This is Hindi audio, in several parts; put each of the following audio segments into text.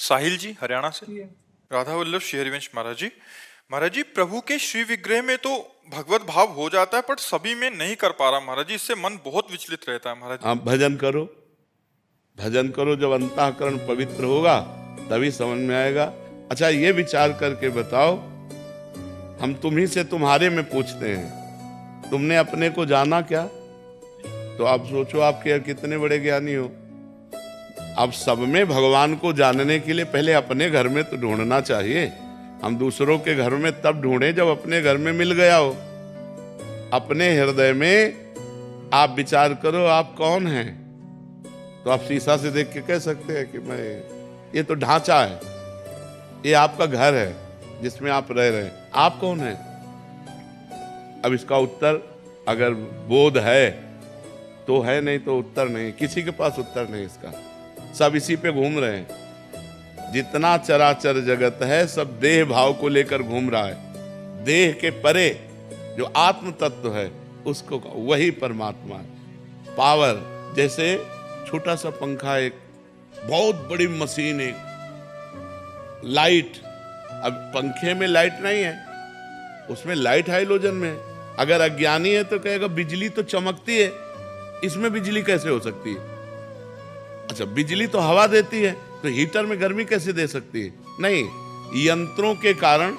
साहिल जी हरियाणा से। राधा वल्लभ श्री हरिवंश महाराज जी प्रभु के श्री विग्रह में तो भगवत भाव हो जाता है, पर सभी में नहीं कर पा रहा महाराज जी, इससे मन बहुत विचलित रहता है महाराज जी। आप भजन करो, भजन करो, जब अंतःकरण पवित्र होगा तभी समझ में आएगा। अच्छा ये विचार करके बताओ, हम तुम्ही से तुम्हारे में पूछते हैं, तुमने अपने को जाना क्या? तो आप सोचो आप कितने बड़े ज्ञानी हो। अब सब में भगवान को जानने के लिए पहले अपने घर में तो ढूंढना चाहिए। हम दूसरों के घर में तब ढूंढे जब अपने घर में मिल गया हो। अपने हृदय में आप विचार करो आप कौन हैं, तो आप शीशा से देख के कह सकते हैं कि मैं, ये तो ढांचा है, ये आपका घर है जिसमें आप रह रहे हैं, आप कौन हैं? अब इसका उत्तर अगर बोध है तो है, नहीं तो उत्तर नहीं, किसी के पास उत्तर नहीं इसका। सब इसी पे घूम रहे हैं। जितना चराचर जगत है सब देह भाव को लेकर घूम रहा है। देह के परे जो आत्म तत्व है उसको वही परमात्मा है। पावर, जैसे छोटा सा पंखा, एक बहुत बड़ी मशीन, एक लाइट। अब पंखे में लाइट नहीं है, उसमें लाइट हाइलोजन में है। अगर अज्ञानी है तो कहेगा बिजली तो चमकती है, इसमें बिजली कैसे हो सकती है? अच्छा बिजली तो हवा देती है, तो हीटर में गर्मी कैसे दे सकती है? नहीं, यंत्रों के कारण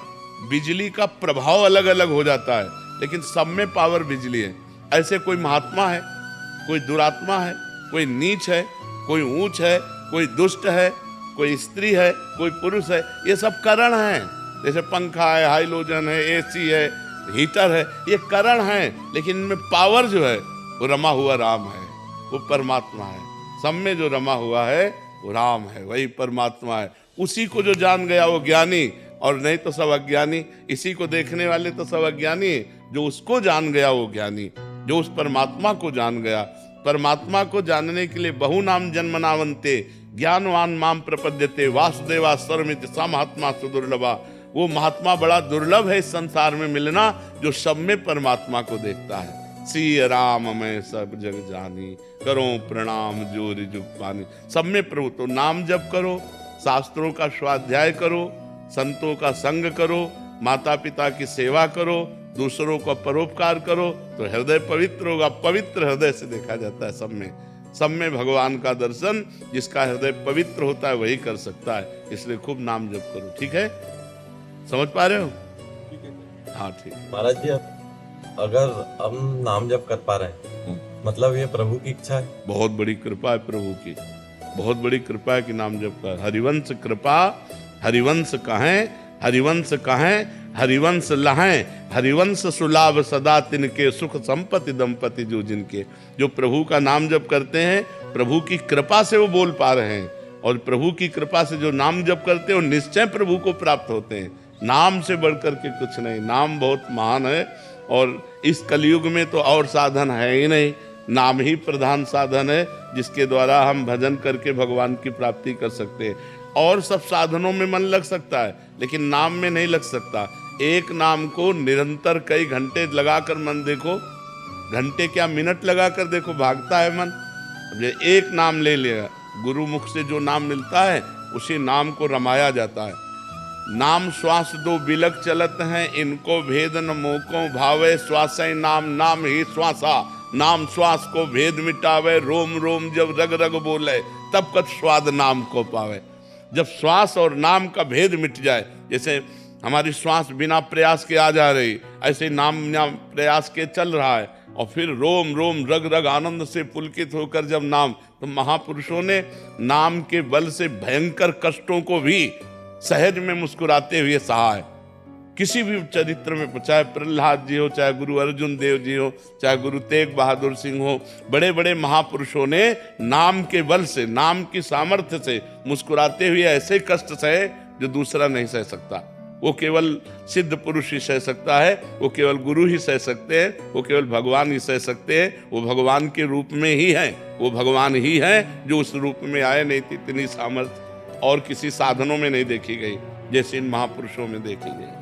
बिजली का प्रभाव अलग अलग हो जाता है, लेकिन सब में पावर बिजली है। ऐसे कोई महात्मा है, कोई दुरात्मा है, कोई नीच है, कोई ऊंच है, कोई दुष्ट है, कोई स्त्री है, कोई पुरुष है, ये सब करण हैं। जैसे पंखा है, हाइलोजन है, एसी है, हीटर है, ये करण हैं, लेकिन इनमें पावर जो है वो रमा हुआ राम है, वो परमात्मा है। सब में जो रमा हुआ है वो राम है, वही परमात्मा है। उसी को जो जान गया वो ज्ञानी, और नहीं तो सब अज्ञानी। इसी को देखने वाले तो सब अज्ञानी, जो उसको जान गया वो ज्ञानी, जो उस परमात्मा को जान गया। परमात्मा को जानने के लिए बहु नाम जन्मनावंते ज्ञानवान माम प्रपद्यते वासुदेवा सर्वमिति सा महात्मा सुदुर्लभा। वो महात्मा बड़ा दुर्लभ है इस संसार में मिलना, जो सब में परमात्मा को देखता है। श्री राम मैं सब जग जानी, करो प्रणाम जोरि जुग पानी। सब में प्रभु, तो नाम जप करो, शास्त्रों का स्वाध्याय करो, संतों का संग करो, माता पिता की सेवा करो, दूसरों को परोपकार करो, तो हृदय पवित्र होगा। पवित्र हृदय से देखा जाता है सब में भगवान का दर्शन। जिसका हृदय पवित्र होता है वही कर सकता है। इसलिए खूब नाम जप करो। ठीक है, समझ पा रहे हो? हाँ ठीक है महाराज जी। अगर हम नाम जप कर पा रहे हैं, मतलब ये प्रभु की इच्छा है। बहुत बड़ी कृपा है प्रभु की, बहुत बड़ी कृपा है कि नाम जप कर। हरिवंश कृपा, हरिवंश कहें, हरिवंश कहें, हरिवंश लहें, हरिवंश सुलाभ सदा तिनके, सुख संपत्ति दंपति जो जिनके। जो प्रभु का नाम जप करते हैं, प्रभु की कृपा से वो बोल पा रहे हैं, और प्रभु की कृपा से जो नाम जप करते हैं वो निश्चय प्रभु को प्राप्त होते हैं। नाम से बढ़कर के कुछ नहीं, नाम बहुत महान है। और इस कलयुग में तो और साधन है ही नहीं, नाम ही प्रधान साधन है, जिसके द्वारा हम भजन करके भगवान की प्राप्ति कर सकते हैं। और सब साधनों में मन लग सकता है, लेकिन नाम में नहीं लग सकता। एक नाम को निरंतर कई घंटे लगाकर मन देखो, घंटे क्या मिनट लगाकर देखो, भागता है मन। ये एक नाम ले लिया, गुरु मुख से जो नाम मिलता है उसी नाम को रमाया जाता है। नाम श्वास दो बिलक चलत हैं, इनको भेद न मोको भावे, श्वासै नाम नाम ही श्वासा, नाम श्वास को भेद मिटावे, रोम रोम जब रग रग बोले, तब कत स्वाद नाम को पावे। जब श्वास और नाम का भेद मिट जाए, जैसे हमारी श्वास बिना प्रयास के आ जा रही, ऐसे नाम बिना प्रयास के चल रहा है, और फिर रोम रोम रग रग आनंद से पुलकित होकर जब नाम, तो महापुरुषों ने नाम के बल से भयंकर कष्टों को भी सहज में मुस्कुराते हुए सहा है। किसी भी चरित्र में, चाहे प्रहलाद जी हो, चाहे गुरु अर्जुन देव जी हो, चाहे गुरु तेग बहादुर सिंह हो, बड़े बड़े महापुरुषों ने नाम के बल से, नाम की सामर्थ्य से मुस्कुराते हुए ऐसे कष्ट सहे जो दूसरा नहीं सह सकता। वो केवल सिद्ध पुरुष ही सह सकता है, वो केवल गुरु ही सह सकते हैं, वो केवल भगवान ही सह सकते हैं। वो भगवान के रूप में ही हैं, वो भगवान ही हैं जो उस रूप में आए। नहीं थी इतनी सामर्थ्य और किसी साधनों में नहीं देखी गई जैसे इन महापुरुषों में देखी गई।